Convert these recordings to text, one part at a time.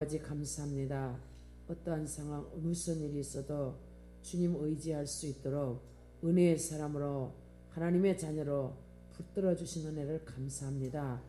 아버지 감사합니다. 어떠한 상황 무슨 일이 있어도 주님 의지할 수 있도록 은혜의 사람으로 하나님의 자녀로 붙들어 주신 은혜를 감사합니다.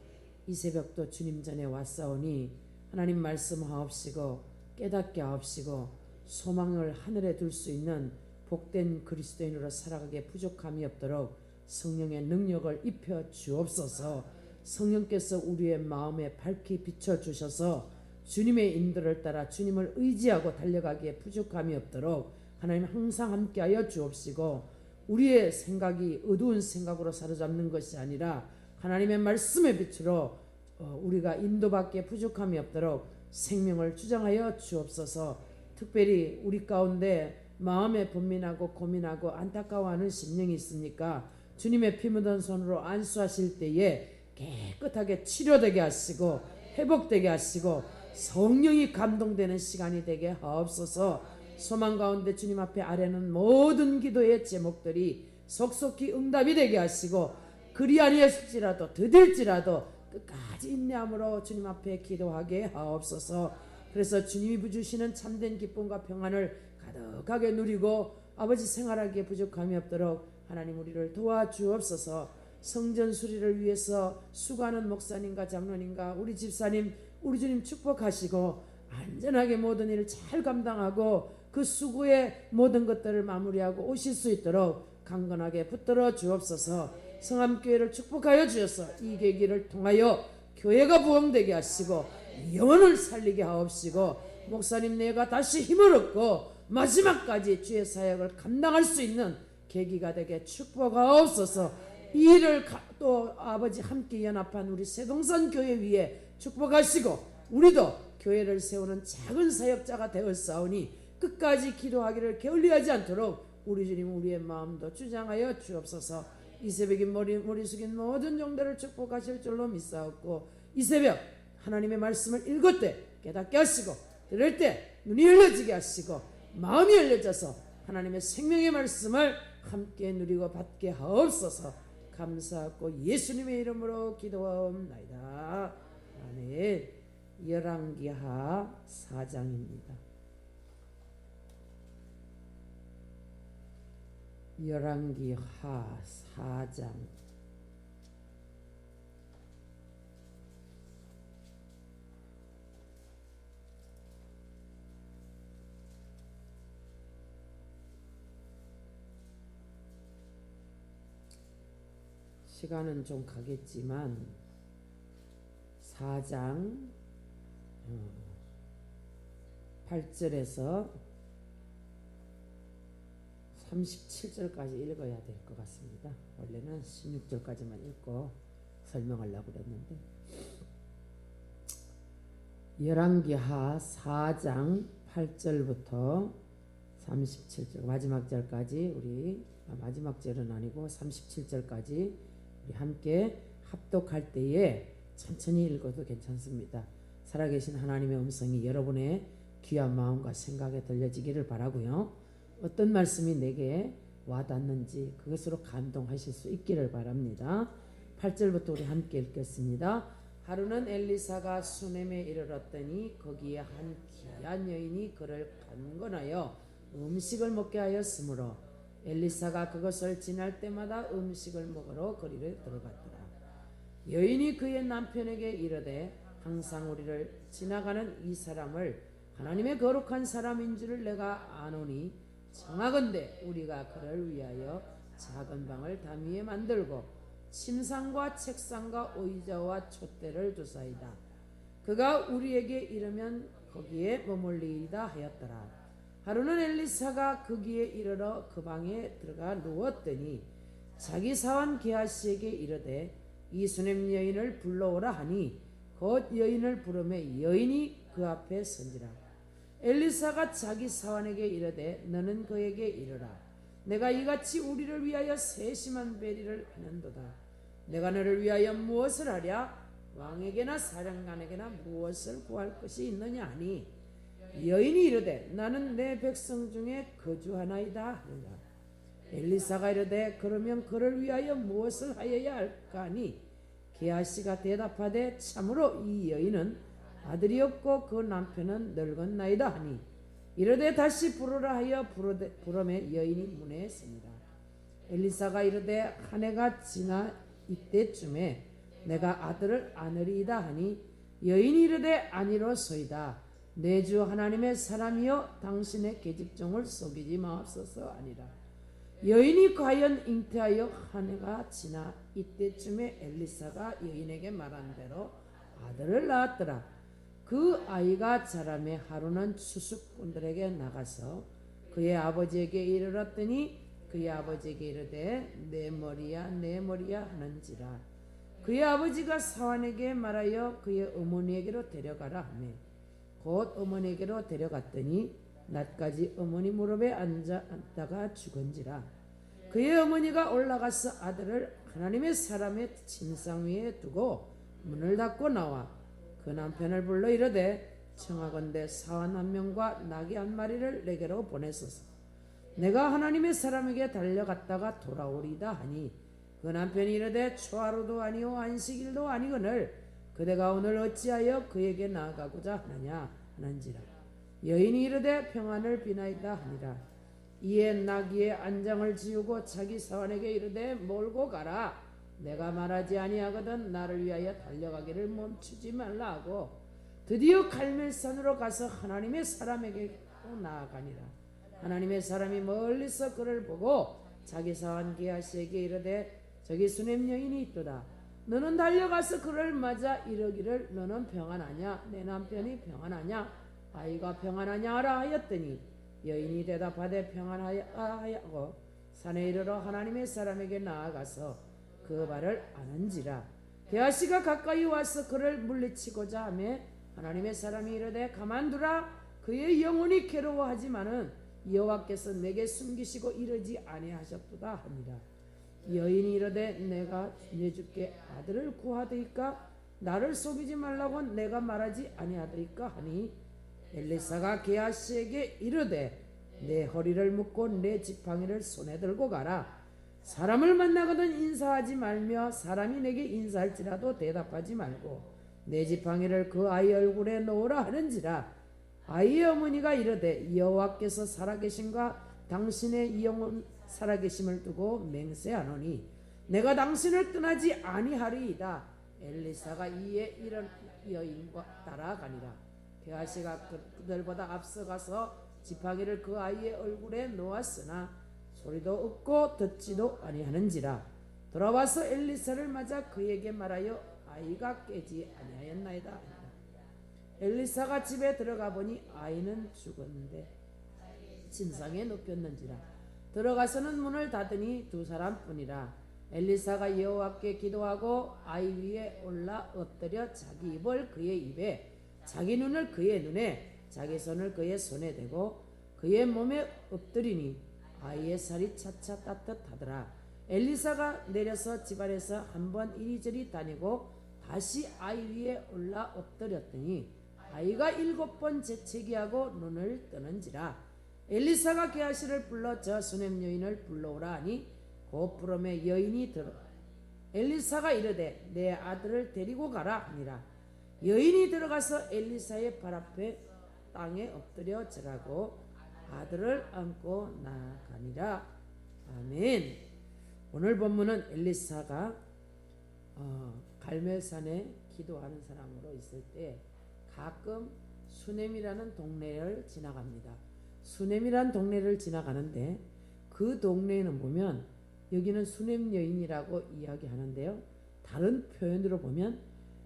이 새벽도 주님 전에 왔사오니 하나님 말씀 하옵시고 깨닫게 하옵시고 소망을 하늘에 둘 수 있는 복된 그리스도인으로 살아가기에 부족함이 없도록 성령의 능력을 입혀 주옵소서. 성령께서 우리의 마음에 밝히 비춰 주셔서 주님의 인도를 따라 주님을 의지하고 달려가기에 부족함이 없도록 하나님 항상 함께하여 주옵시고, 우리의 생각이 어두운 생각으로 사로잡는 것이 아니라 하나님의 말씀의 빛으로 우리가 인도받기에 부족함이 없도록 생명을 주장하여 주옵소서. 특별히 우리 가운데 마음에 번민하고 고민하고 안타까워하는 심령이 있습니까? 주님의 피 묻은 손으로 안수하실 때에 깨끗하게 치료되게 하시고 회복되게 하시고 성령이 감동되는 시간이 되게 하옵소서. 소망 가운데 주님 앞에 아뢰는 모든 기도의 제목들이 속속히 응답이 되게 하시고, 그리 아니했을지라도 더딜지라도 끝까지 인내함으로 주님 앞에 기도하게 하옵소서. 그래서 주님이 주시는 참된 기쁨과 평안을 가득하게 누리고 아버지 생활하기에 부족함이 없도록 하나님 우리를 도와주옵소서. 성전 수리를 위해서 수고하는 목사님과 장로님과 우리 집사님, 우리 주님 축복하시고 안전하게 모든 일을 잘 감당하고 그 수고의 모든 것들을 마무리하고 오실 수 있도록 강건하게 붙들어 주옵소서. 성암교회를 축복하여 주셔서 이 계기를 통하여 교회가 부흥되게 하시고 영혼을 살리게 하옵시고, 목사님 내가 다시 힘을 얻고 마지막까지 주의 사역을 감당할 수 있는 계기가 되게 축복하옵소서. 이 일을 또 아버지 함께 연합한 우리 세동산 교회 위에 축복하시고, 우리도 교회를 세우는 작은 사역자가 되었사오니 끝까지 기도하기를 게을리하지 않도록 우리 주님 우리의 마음도 주장하여 주옵소서. 이 새벽에 머리 숙인 모든 종들을 축복하실 줄로 믿사옵고, 이 새벽 하나님의 말씀을 읽을 때 깨닫게 하시고 들을 때 눈이 열려지게 하시고 마음이 열려져서 하나님의 생명의 말씀을 함께 누리고 받게 하옵소서. 감사하고 예수님의 이름으로 기도하옵나이다. 아멘. 열왕기하 4장입니다. 열왕기하 4장. 시간은 좀 가겠지만 4장 8절에서 37절까지 읽어야 될 것 같습니다. 원래는 16절까지만 읽고 설명하려고 그랬는데, 열왕기하 4장 8절부터 37절 마지막 절까지, 우리 마지막 절은 아니고 37절까지 우리 함께 합독할 때에 천천히 읽어도 괜찮습니다. 살아계신 하나님의 음성이 여러분의 귀한 마음과 생각에 들려지기를 바라고요. 어떤 말씀이 내게 와닿는지 그것으로 감동하실 수 있기를 바랍니다. 8절부터 우리 함께 읽겠습니다. 하루는 엘리사가 수넴에 이르렀더니 거기에 한 귀한 여인이 그를 간건하여 음식을 먹게 하였으므로 엘리사가 그것을 지날 때마다 음식을 먹으러 거리를 들어갔더라. 여인이 그의 남편에게 이르되 항상 우리를 지나가는 이 사람을 하나님의 거룩한 사람인 줄을 내가 아노니 청하건대 우리가 그를 위하여 작은 방을 담 위에 만들고 침상과 책상과 의자와 촛대를 두사이다. 그가 우리에게 이르면 거기에 머물리이다 하였더라. 하루는 엘리사가 거기에 이르러 그 방에 들어가 누웠더니 자기 사환 게하시에게 이르되 이 수넴 여인을 불러오라 하니 곧 여인을 부르매 여인이 그 앞에 선지라. 엘리사가 자기 사환에게 이르되 너는 그에게 이르라. 내가 이같이 우리를 위하여 세심한 배리를 하는도다. 내가 너를 위하여 무엇을 하랴? 왕에게나 사령관에게나 무엇을 구할 것이 있느냐 하니 여인이 이르되 나는 내 백성 중에 거주하나이다 하는가. 엘리사가 이르되 그러면 그를 위하여 무엇을 하여야 할까 하니 게하시가 대답하되 참으로 이 여인은 아들이 없고 그 남편은 늙었나이다 하니 이르되 다시 부르라 하여 부름에 여인이 문에 섭니다. 엘리사가 이르되 한 해가 지나 이때쯤에 내가 아들을 안으리이다 하니 여인이 이르되 아니로소이다. 내 주 하나님의 사람이여 당신의 계집종을 속이지 마옵소서 아니라. 여인이 과연 잉태하여 한 해가 지나 이때쯤에 엘리사가 여인에게 말한 대로 아들을 낳았더라. 그 아이가 자라매 하루는 추수꾼들에게 나가서 그의 아버지에게 이르렀더니 그의 아버지에게 이르되 내 머리야 내 머리야 하는지라. 그의 아버지가 사환에게 말하여 그의 어머니에게로 데려가라 하며 곧 어머니에게로 데려갔더니 낮까지 어머니 무릎에 앉다가 죽은지라. 그의 어머니가 올라가서 아들을 하나님의 사람의 침상 위에 두고 문을 닫고 나와 그 남편을 불러 이르되 청하건대 사환 한 명과 나귀 한 마리를 내게로 보내소서. 내가 하나님의 사람에게 달려갔다가 돌아오리다 하니 그 남편이 이르되 초하루도 아니요 안식일도 아니거늘 그대가 오늘 어찌하여 그에게 나아가고자 하느냐 하는지라. 여인이 이르되 평안을 비나이다 하니라. 이에 나귀의 안장을 지우고 자기 사환에게 이르되 몰고 가라. 내가 말하지 아니하거든 나를 위하여 달려가기를 멈추지 말라 하고 드디어 갈멜산으로 가서 하나님의 사람에게 나아가니라. 하나님의 사람이 멀리서 그를 보고 자기 사환 게하시에게 이르되 저기 수냄 여인이 있도다. 너는 달려가서 그를 맞아 이르기를 너는 평안하냐 내 남편이 평안하냐 아이가 평안하냐 하라 하였더니 여인이 대답하되 평안하고 산에 이르러 하나님의 사람에게 나아가서 그 발을 아는지라. 게하시가 가까이 와서 그를 물리치고자 하매 하나님의 사람이 이르되 가만두라. 그의 영혼이 괴로워하지만은 여호와께서 내게 숨기시고 이르지 아니하셨도다 하니라. 여인이 이르되 내가 내 주께 아들을 구하더이까 나를 속이지 말라고 내가 말하지 아니하더이까 하니 엘리사가 게하시에게 이르되 내 허리를 묶고 내 지팡이를 손에 들고 가라. 사람을 만나거든 인사하지 말며 사람이 내게 인사할지라도 대답하지 말고 내 지팡이를 그 아이 얼굴에 놓으라 하는지라. 아이의 어머니가 이르되 여호와께서 살아계신과 당신의 이 영혼 살아계심을 두고 맹세하노니 내가 당신을 떠나지 아니하리이다. 엘리사가 이에 이런 여인과 따라가니라. 게하시가 그들보다 앞서가서 지팡이를 그 아이의 얼굴에 놓았으나 소리도 없고 듣지도 아니하는지라. 돌아와서 엘리사를 맞아 그에게 말하여 아이가 깨지 아니하였나이다. 엘리사가 집에 들어가 보니 아이는 죽었는데 침상에 눕혔는지라. 들어가서는 문을 닫으니 두 사람뿐이라. 엘리사가 여호와께 기도하고 아이 위에 올라 엎드려 자기 입을 그의 입에 자기 눈을 그의 눈에 자기 손을 그의 손에 대고 그의 몸에 엎드리니 아이의 살이 차차 따뜻하더라. 엘리사가 내려서 집안에서 한번 이리저리 다니고 다시 아이 위에 올라 엎드렸더니 아이가 7번 재채기하고 눈을 뜨는지라. 엘리사가 게하시를 불러 저 수냄 여인을 불러오라 하니 곧 부름에 여인이 들어 엘리사가 이르되 내 아들을 데리고 가라 하니라. 여인이 들어가서 엘리사의 발 앞에 땅에 엎드려 절하고 아들을 안고 나아가니라. 아멘. 오늘 본문은 엘리사가 갈멜산에 기도하는 사람으로 있을 때 가끔 수넴이라는 동네를 지나갑니다. 수넴이라는 동네를 지나가는데 그 동네에는 보면 여기는 수넴 여인이라고 이야기하는데요. 다른 표현으로 보면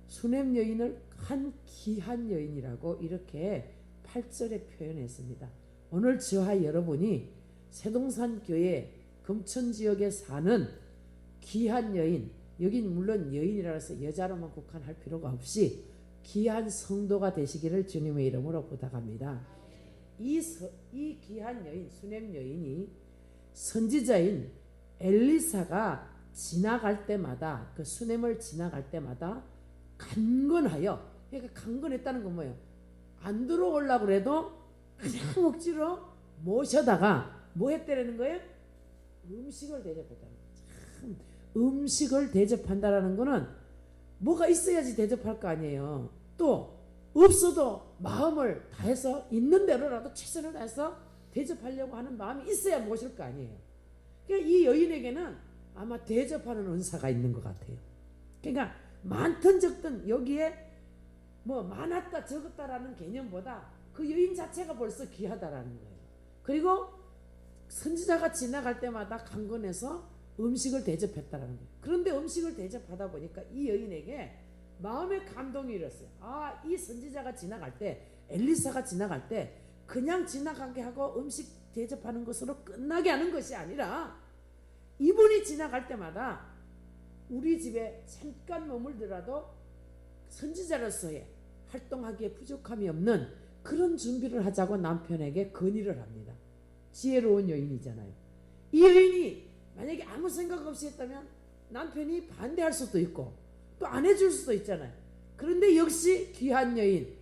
수넴 여인을 한 귀한 여인이라고 이렇게 8절에 표현했습니다. 오늘 저와 여러분이 세동산 교회 금천 지역에 사는 귀한 여인, 여긴 물론 여인이라 해서 여자로만 국한할 필요가 없이 귀한 성도가 되시기를 주님의 이름으로 부탁합니다. 이 귀한 여인, 수넴 여인이 선지자인 엘리사가 지나갈 때마다 그 수넴을 지나갈 때마다 강건하여, 그러니까 강건했다는 건 뭐예요? 안 들어오려고 그래도 그냥 억지로 모셔다가 뭐 했다라는 거예요? 음식을 대접했다는 거예요. 참, 음식을 대접한다라는 거는 뭐가 있어야지 대접할 거 아니에요. 또 없어도 마음을 다해서 있는 대로라도 최선을 다해서 대접하려고 하는 마음이 있어야 모실 거 아니에요. 그러니까 이 여인에게는 아마 대접하는 은사가 있는 것 같아요. 그러니까 많든 적든 여기에 뭐 많았다 적었다라는 개념보다 그 여인 자체가 벌써 귀하다라는 거예요. 그리고 선지자가 지나갈 때마다 강건해서 음식을 대접했다라는 거예요. 그런데 음식을 대접하다 보니까 이 여인에게 마음의 감동이 일었어요. 아, 이 선지자가 지나갈 때, 엘리사가 지나갈 때 그냥 지나가게 하고 음식 대접하는 것으로 끝나게 하는 것이 아니라 이분이 지나갈 때마다 우리 집에 잠깐 머물더라도 선지자로서의 활동하기에 부족함이 없는 그런 준비를 하자고 남편에게 건의를 합니다. 지혜로운 여인이잖아요. 이 여인이 만약에 아무 생각 없이 했다면 남편이 반대할 수도 있고 또 안 해줄 수도 있잖아요. 그런데 역시 귀한 여인,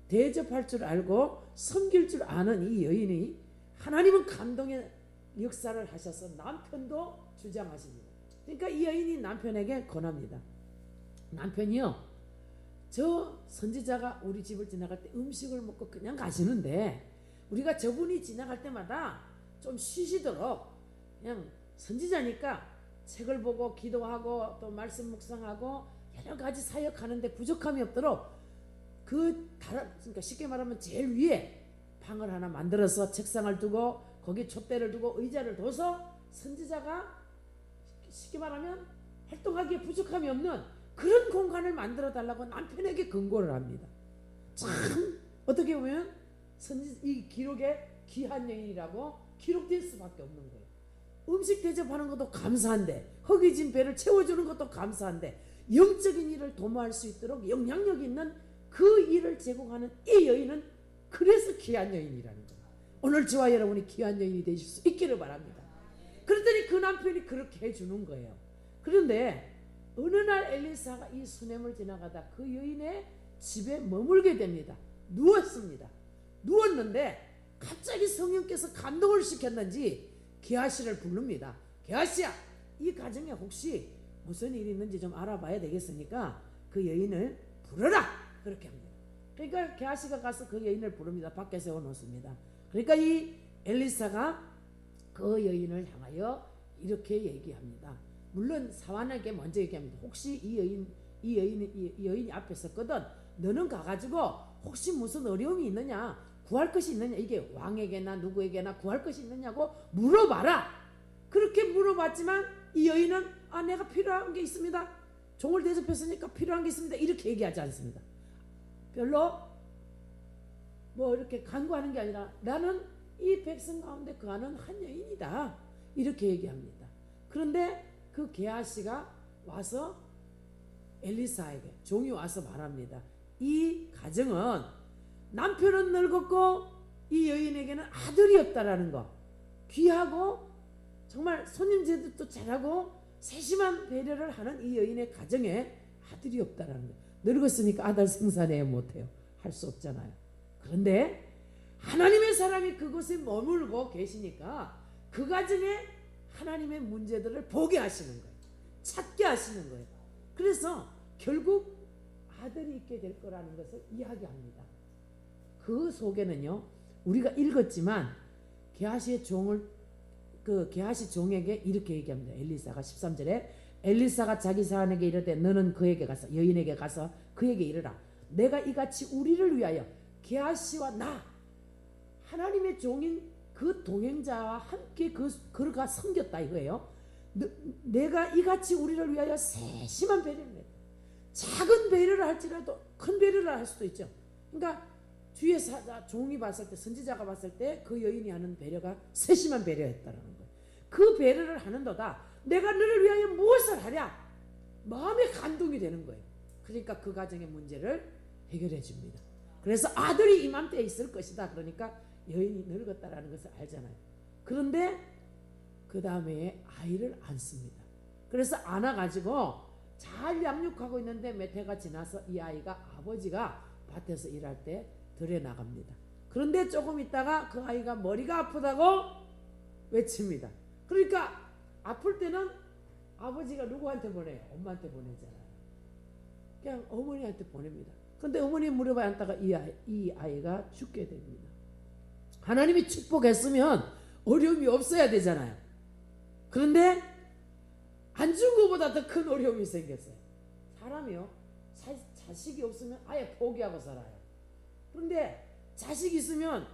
대접할 줄 알고 섬길 줄 아는 이 여인이 하나님은 감동의 역사를 하셔서 남편도 주장하십니다. 그러니까 이 여인이 남편에게 권합니다. 남편이요, 저 선지자가 우리 집을 지나갈 때 음식을 먹고 그냥 가시는데 우리가 저분이 지나갈 때마다 좀 쉬시도록 그냥 선지자니까 책을 보고 기도하고 또 말씀 묵상하고 여러 가지 사역하는데 부족함이 없도록 그러니까 쉽게 말하면 제일 위에 방을 하나 만들어서 책상을 두고 거기 촛대를 두고 의자를 둬서 선지자가 쉽게 말하면 활동하기에 부족함이 없는 그런 공간을 만들어 달라고 남편에게 권고를 합니다. 참 어떻게 보면 이 기록에 귀한 여인이라고 기록될 수밖에 없는 거예요. 음식 대접하는 것도 감사한데, 허기진 배를 채워주는 것도 감사한데, 영적인 일을 도모할 수 있도록 영향력 있는 그 일을 제공하는 이 여인은 그래서 귀한 여인이라는 거예요. 오늘 저와 여러분이 귀한 여인이 되실 수 있기를 바랍니다. 그랬더니 그 남편이 그렇게 해주는 거예요. 그런데 어느 날 엘리사가 이 수넴을 지나가다 그 여인의 집에 머물게 됩니다. 누웠습니다. 누웠는데 갑자기 성령께서 감동을 시켰는지 게하시를 부릅니다. 게하시야, 이 가정에 혹시 무슨 일이 있는지 좀 알아봐야 되겠으니까 그 여인을 부르라, 그렇게 합니다. 그러니까 게하시가 가서 그 여인을 부릅니다. 밖에 세워놓습니다. 그러니까 이 엘리사가 그 여인을 향하여 이렇게 얘기합니다. 물론 사환에게 먼저 얘기합니다. 혹시 이 여인이 앞에 섰거든. 너는 가가지고 혹시 무슨 어려움이 있느냐, 구할 것이 있느냐, 이게 왕에게나 누구에게나 구할 것이 있느냐고 물어봐라. 그렇게 물어봤지만 이 여인은 내가 필요한 게 있습니다. 종을 대접했으니까 필요한 게 있습니다. 이렇게 얘기하지 않습니다. 별로 뭐 이렇게 간구하는 게 아니라 나는 이 백성 가운데 거하는 한 여인이다, 이렇게 얘기합니다. 그런데 그 게하시가 와서 엘리사에게, 종이 와서 말합니다. 이 가정은 남편은 늙었고 이 여인에게는 아들이 없다라는 거, 귀하고 정말 손님 제도도 잘하고 세심한 배려를 하는 이 여인의 가정에 아들이 없다라는 거. 늙었으니까 아들 생산해야 못해요. 할 수 없잖아요. 그런데 하나님의 사람이 그곳에 머물고 계시니까 그 가정에 하나님의 문제들을 보게 하시는 거예요. 찾게 하시는 거예요. 그래서 결국 아들이 있게 될 거라는 것을 이야기합니다. 그 속에는요, 우리가 읽었지만 게하시의 종을, 그 게하시 종에게 이렇게 얘기합니다. 엘리사가 13절에 엘리사가 자기 사환에게 이르되 너는 그에게 가서, 여인에게 가서 그에게 이르라. 내가 이같이 우리를 위하여 게하시와 나 하나님의 종인 그 동행자와 함께 그가 섬겼다 이거예요. 내가 이같이 우리를 위하여 세심한 배려를 했다. 작은 배려를 할지라도 큰 배려를 할 수도 있죠. 그러니까 뒤에 종이 봤을 때, 선지자가 봤을 때 그 여인이 하는 배려가 세심한 배려였다는 거예요. 그 배려를 하는도다 내가 너를 위하여 무엇을 하랴, 마음의 감동이 되는 거예요. 그러니까 그 가정의 문제를 해결해 줍니다. 그래서 아들이 이맘때에 있을 것이다. 그러니까 여인이 늙었다라는 것을 알잖아요. 그런데 그 다음에 아이를 안습니다. 그래서 안아가지고 잘 양육하고 있는데 몇 해가 지나서 이 아이가 아버지가 밭에서 일할 때 들에 나갑니다. 그런데 조금 있다가 그 아이가 머리가 아프다고 외칩니다. 그러니까 아플 때는 아버지가 누구한테 보내요? 엄마한테 보내잖아요. 그냥 어머니한테 보냅니다. 근데 어머니 무릎에 앉다가 이 아이가 죽게 됩니다. 하나님이 축복했으면 어려움이 없어야 되잖아요. 그런데 안 준 것보다 더 큰 어려움이 생겼어요. 사람이요, 자식이 없으면 아예 포기하고 살아요. 그런데 자식이 있으면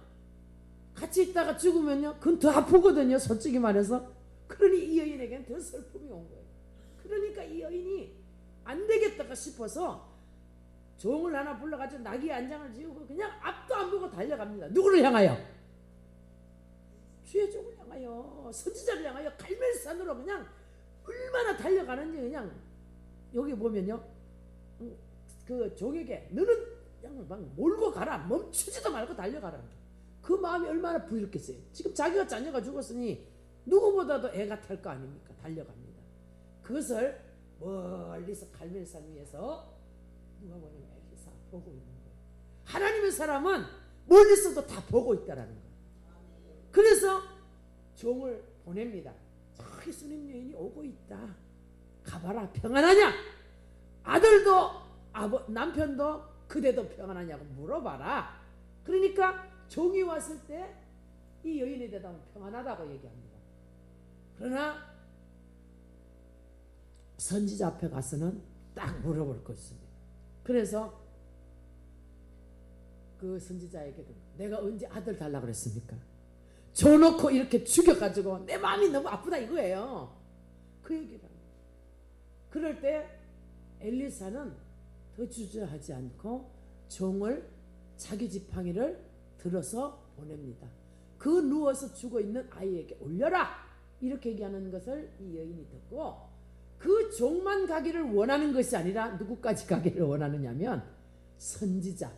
같이 있다가 죽으면요, 그건 더 아프거든요, 솔직히 말해서. 그러니 이 여인에게는 더 슬픔이 온 거예요. 그러니까 이 여인이 안 되겠다 싶어서 종을 하나 불러가지고 나귀 안장을 지우고 그냥 앞도 안 보고 달려갑니다. 누구를 향하여? 주의 종을 향하여, 선지자를 향하여 갈멜산으로 그냥 얼마나 달려가는지. 그냥 여기 보면요, 그 종에게 너는 그냥 막 몰고 가라, 멈추지도 말고 달려가라. 그 마음이 얼마나 부럽겠어요. 지금 자기가 자녀가 죽었으니 누구보다도 애가 탈 거 아닙니까? 달려갑니다. 그것을 멀리서 갈멜산 위에서 누가 보냐면 엘리사 보고 있는 거예요. 하나님의 사람은 멀리서도 다 보고 있다라는 거예요. 그래서 종을 보냅니다. 저기 수님 여인이 오고 있다. 가봐라. 평안하냐? 아들도 남편도 그대도 평안하냐고 물어봐라. 그러니까 종이 왔을 때 이 여인에 대해서 평안하다고 얘기합니다. 그러나 선지자 앞에 가서는 딱 물어볼 것입니다. 그래서 그 선지자에게 내가 언제 아들 달라고 그랬습니까? 줘놓고 이렇게 죽여가지고 내 마음이 너무 아프다 이거예요. 그 얘기를 합니다. 그럴 때 엘리사는 더 주저하지 않고 종을 자기 지팡이를 들어서 보냅니다. 그 누워서 죽어있는 아이에게 올려라 이렇게 얘기하는 것을 이 여인이 듣고 그 종만 가기를 원하는 것이 아니라 누구까지 가기를 원하느냐면 선지자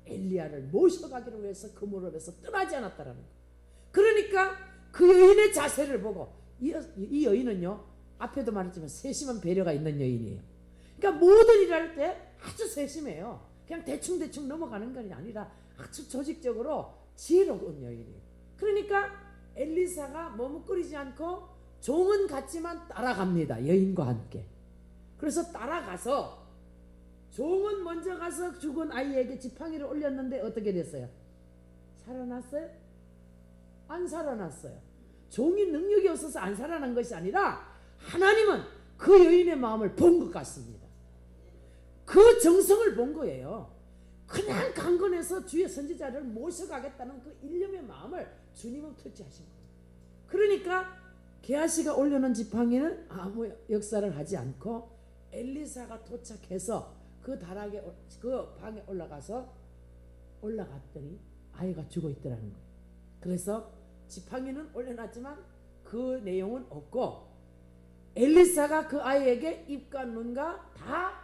엘리야를 모셔가기로 해서 그 무릎에서 떠나지 않았다라는 거예요. 그러니까 그 여인의 자세를 보고 이 여인은요, 앞에도 말했지만 세심한 배려가 있는 여인이에요. 그러니까 모든 일을 할 때 아주 세심해요. 그냥 대충 넘어가는 건 아니라 아주 조직적으로 지혜로운 여인이에요. 그러니까 엘리사가 머뭇거리지 않고 종은 같지만 따라갑니다. 여인과 함께. 그래서 따라가서 종은 먼저 가서 죽은 아이에게 지팡이를 올렸는데 어떻게 됐어요? 살아났어요? 안 살아났어요. 종이 능력이 없어서 안 살아난 것이 아니라 하나님은 그 여인의 마음을 본 것 같습니다. 그 정성을 본 거예요. 그냥 강건해서 주의 선지자를 모셔가겠다는 그 일념의 마음을 주님은 터치하신 거예요. 그러니까 게하시가 올려놓은 지팡이는 아무 역사를 하지 않고 엘리사가 도착해서 그 다락에 그 방에 올라갔더니 아이가 죽어 있더라는 거예요. 그래서 지팡이는 올려놨지만 그 내용은 없고 엘리사가 그 아이에게 입과 눈과 다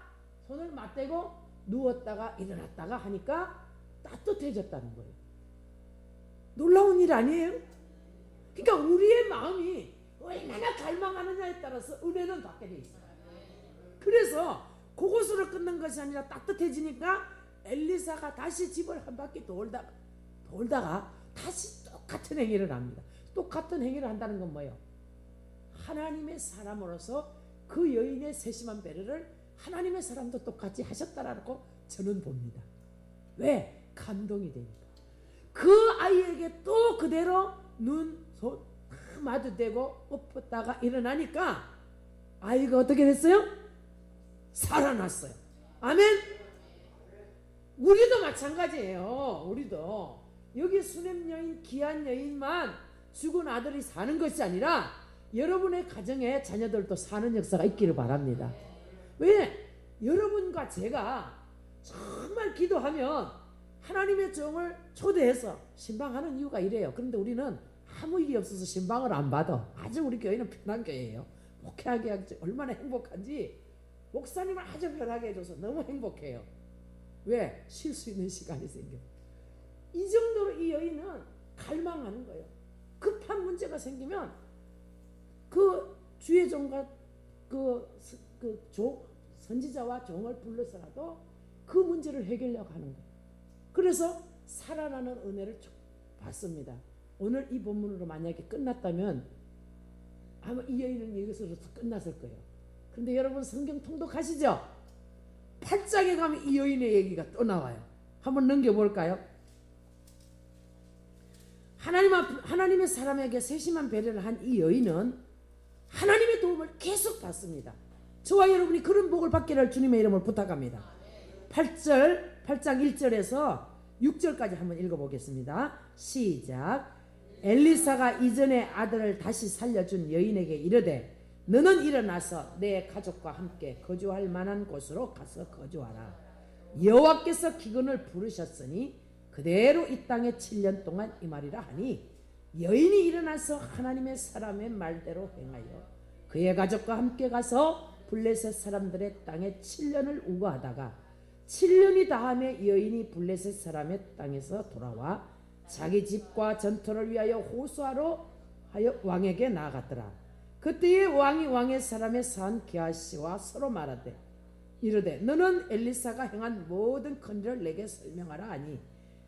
손을 맞대고 누웠다가 일어났다가 하니까 따뜻해졌다는 거예요. 놀라운 일 아니에요? 그러니까 우리의 마음이 얼마나 갈망하느냐에 따라서 은혜는 받게 돼 있어요. 그래서 그곳으로 끝난 것이 아니라 따뜻해지니까 엘리사가 다시 집을 한 바퀴 돌다가 다시 똑같은 행위를 합니다. 똑같은 행위를 한다는 건 뭐예요? 하나님의 사람으로서 그 여인의 세심한 배려를 하나님의 사람도 똑같이 하셨다라고 저는 봅니다. 왜? 감동이 되니까. 그 아이에게 또 그대로 눈, 손 마주대고 엎었다가 일어나니까 아이가 어떻게 됐어요? 살아났어요. 아멘. 우리도 마찬가지예요. 우리도 여기 수냄 여인, 귀한 여인만 죽은 아들이 사는 것이 아니라 여러분의 가정에 자녀들도 사는 역사가 있기를 바랍니다. 왜? 여러분과 제가 정말 기도하면 하나님의 종을 초대해서 신방하는 이유가 이래요. 그런데 우리는 아무 일이 없어서 신방을 안 받아. 아주 우리 교회는 편한 교회예요. 목회하기 얼마나 행복한지 목사님을 아주 편하게 해줘서 너무 행복해요. 왜? 쉴 수 있는 시간이 생겨. 이 정도로 이 여인은 갈망하는 거예요. 급한 문제가 생기면 그 주의 종과 선지자와 종을 불러서라도 그 문제를 해결하려고 하는 거예요. 그래서 살아나는 은혜를 받습니다. 오늘 이 본문으로 만약에 끝났다면 아마 이 여인은 여기서부터 끝났을 거예요. 그런데 여러분 성경 통독하시죠? 8장에 가면 이 여인의 얘기가 또 나와요. 한번 넘겨볼까요? 하나님의 사람에게 세심한 배려를 한 이 여인은 하나님의 도움을 계속 받습니다. 저와 여러분이 그런 복을 받기를 주님의 이름으로 부탁합니다. 8장 1절에서 6절까지 한번 읽어보겠습니다. 시작. 엘리사가 이전에 아들을 다시 살려준 여인에게 이르되 너는 일어나서 내 가족과 함께 거주할 만한 곳으로 가서 거주하라. 여호와께서 기근을 부르셨으니 그대로 이 땅에 7년 동안 임하리라 하니 여인이 일어나서 하나님의 사람의 말대로 행하여 그의 가족과 함께 가서 블레셋 사람들의 땅에 7년을 우거하다가 7년이 다함에 여인이 블레셋 사람의 땅에서 돌아와 자기 집과 전토를 위하여 호소하러 하여 왕에게 나아갔더라. 그때에 왕이 왕의 사람의 산 게하시와 서로 말하되 이르되 너는 엘리사가 행한 모든 큰일을 내게 설명하라 하니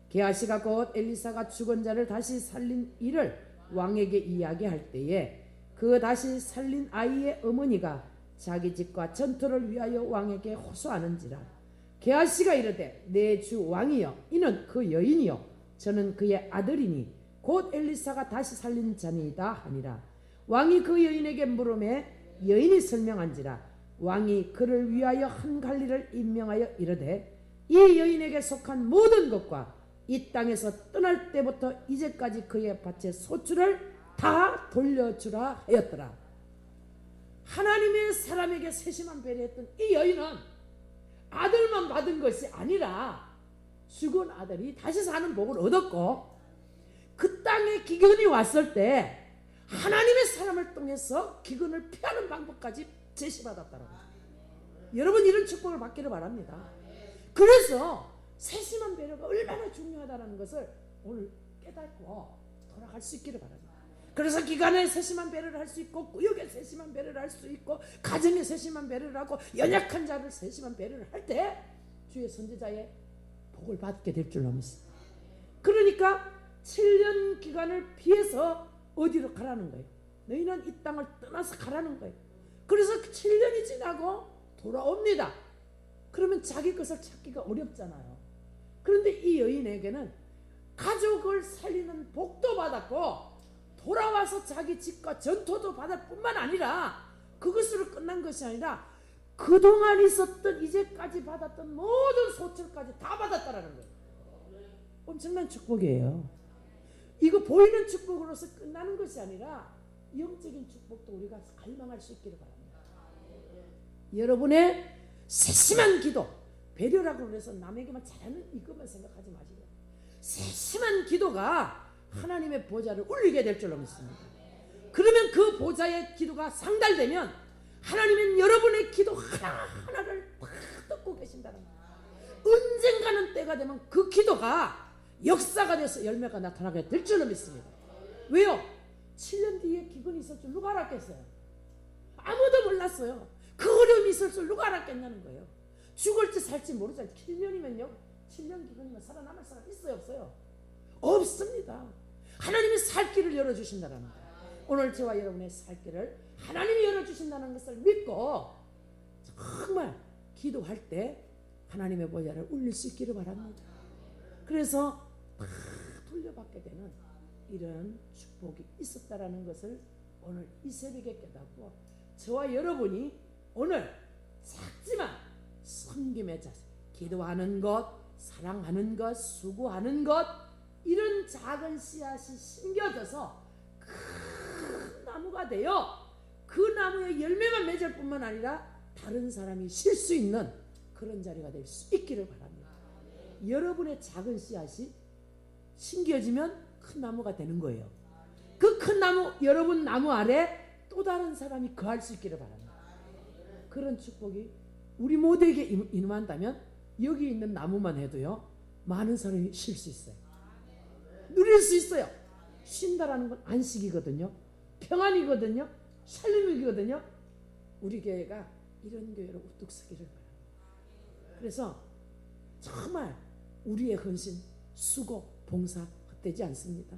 게하시가 곧 엘리사가 죽은 자를 다시 살린 일을 왕에게 이야기할 때에 그 다시 살린 아이의 어머니가 자기 집과 전토를 위하여 왕에게 호소하는지라. 게하시가 이르되 내 주 왕이여 이는 그 여인이요 저는 그의 아들이니 곧 엘리사가 다시 살린 자니이다 하니라. 왕이 그 여인에게 물으매 여인이 설명한지라. 왕이 그를 위하여 한 관리를 임명하여 이르되 이 여인에게 속한 모든 것과 이 땅에서 떠날 때부터 이제까지 그의 밭의 소출을 다 돌려주라 하였더라. 하나님의 사람에게 세심한 배려했던 이 여인은 아들만 받은 것이 아니라 죽은 아들이 다시 사는 복을 얻었고 그 땅에 기근이 왔을 때 하나님의 사람을 통해서 기근을 피하는 방법까지 제시받았다라고. 여러분 이런 축복을 받기를 바랍니다. 그래서 세심한 배려가 얼마나 중요하다는 것을 오늘 깨닫고 돌아갈 수 있기를 바랍니다. 그래서 기간에 세심한 배려를 할 수 있고 구역에 세심한 배려를 할 수 있고 가정에 세심한 배려를 하고 연약한 자를 세심한 배려를 할 때 주의 선지자의 복을 받게 될 줄로 믿습니다. 그러니까 7년 기간을 피해서 어디로 가라는 거예요? 너희는 이 땅을 떠나서 가라는 거예요. 그래서 7년이 지나고 돌아옵니다. 그러면 자기 것을 찾기가 어렵잖아요. 그런데 이 여인에게는 가족을 살리는 복도 받았고 돌아와서 자기 집과 전토도 받을 뿐만 아니라 그것으로 끝난 것이 아니라 그동안 있었던 이제까지 받았던 모든 소출까지 다 받았다라는 거예요. 엄청난 축복이에요. 이거 보이는 축복으로서 끝나는 것이 아니라 영적인 축복도 우리가 갈망할 수 있기를 바랍니다. 여러분의 세심한 기도, 배려라고 해서 남에게만 잘하는 이것만 생각하지 마시고 세심한 기도가 하나님의 보좌를 울리게 될 줄로 믿습니다. 그러면 그 보좌의 기도가 상달되면 하나님은 여러분의 기도 하나하나를 다 듣고 계신다는 거예요. 언젠가는 때가 되면 그 기도가 역사가 돼서 열매가 나타나게 될 줄로 믿습니다. 왜요? 7년 뒤에 기근이 있을 줄 누가 알았겠어요? 아무도 몰랐어요. 그 어려움이 있을 줄 누가 알았겠냐는 거예요. 죽을지 살지 모르잖아요. 7년이면요 7년 기근이면 살아남을 사람 있어요 없어요? 없습니다. 하나님이 살 길을 열어주신다는 거예요. 오늘 저와 여러분의 살 길을 하나님이 열어주신다는 것을 믿고 정말 기도할 때 하나님의 보좌를 울릴 수 있기를 바랍니다. 그래서 다 돌려받게 되는 이런 축복이 있었다라는 것을 오늘 이 새벽에 깨닫고 저와 여러분이 오늘 작지만 섬김의 자세, 기도하는 것, 사랑하는 것, 수고하는 것 이런 작은 씨앗이 심겨져서 큰 나무가 되어 그 나무에 열매만 맺을 뿐만 아니라 다른 사람이 쉴 수 있는 그런 자리가 될 수 있기를 바랍니다. 여러분의 작은 씨앗이 심겨지면 큰 나무가 되는 거예요. 그 큰 나무, 여러분 나무 아래 또 다른 사람이 거할 수 있기를 바랍니다. 그런 축복이 우리 모두에게 임한다면 여기 있는 나무만 해도요 많은 사람이 쉴 수 있어요. 누릴 수 있어요. 쉰다라는 건 안식이거든요. 평안이거든요. 살림이거든요. 우리 교회가 이런 교회로 우뚝 서기를 바랍니다. 그래서 정말 우리의 헌신, 수고, 봉사 헛되지 않습니다.